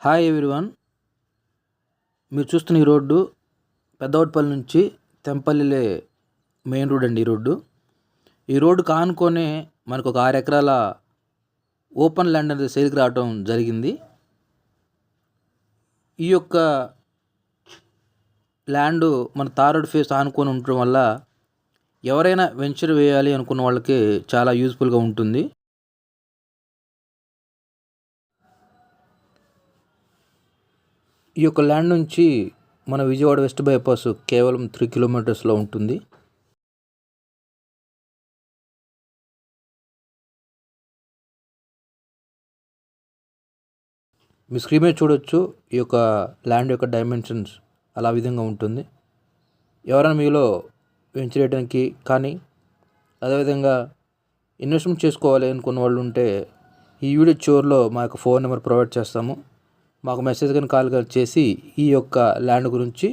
Hi everyone. మీరు చూస్తున్న ఈ రోడ్డు పెద్దవట్పల్లి నుంచి తెంపల్లి మెయిన్ రోడ్ అండి. ఈ రోడ్డు కానుకొనే మనకు ఒక 6 ఎకరాల ఓపెన్ ల్యాండ్ అనేది సేల్కి రావడం జరిగింది. ఈ యొక్క ల్యాండ్ మన తార్ రోడ్ ఫేస్ ఆనుకొని ఉండటం వల్ల ఎవరైనా వెంచర్ వేయాలి అనుకున్న వాళ్ళకి చాలా యూజ్ఫుల్గా ఉంటుంది. ఈ యొక్క ల్యాండ్ నుంచి మన విజయవాడ వెస్ట్ బైపాస్ కేవలం 3 కిలోమీటర్స్లో ఉంటుంది. మీ స్క్రీన్ మీద చూడొచ్చు ఈ యొక్క ల్యాండ్ యొక్క డైమెన్షన్స్ అలా విధంగా ఉంటుంది. ఎవరైనా మీలో వెంచర్ వేయడానికి కానీ అదేవిధంగా ఇన్వెస్ట్మెంట్ చేసుకోవాలి అనుకున్న వాళ్ళు ఉంటే ఈ వీడియో చివరిలో మా యొక్క ఫోన్ నెంబర్ ప్రొవైడ్ చేస్తాము. మాకు మెసేజ్ కానీ కాల్ చేసి ఈ యొక్క ల్యాండ్ గురించి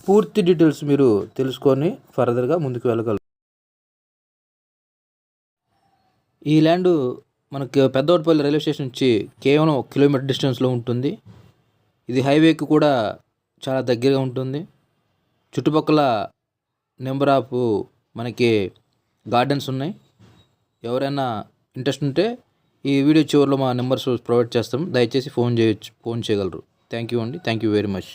పూర్తి డీటెయిల్స్ మీరు తెలుసుకొని ఫర్దర్గా ముందుకు వెళ్ళగలరు. ఈ ల్యాండ్ మనకి పెద్దవట్పల్లి రైల్వే స్టేషన్ నుంచి కేవలం 1 కిలోమీటర్ డిస్టెన్స్లో ఉంటుంది. ఇది హైవేకి కూడా చాలా దగ్గరగా ఉంటుంది. చుట్టుపక్కల నెంబర్ ఆఫ్ మనకి గార్డెన్స్ ఉన్నాయి. ఎవరైనా ఇంట్రెస్ట్ ఉంటే ఈ వీడియో చివరిలో మా నెంబర్స్ ప్రొవైడ్ చేస్తాం. దయచేసి ఫోన్ చేయగలరు. థ్యాంక్ యూ అండి. Thank you very much.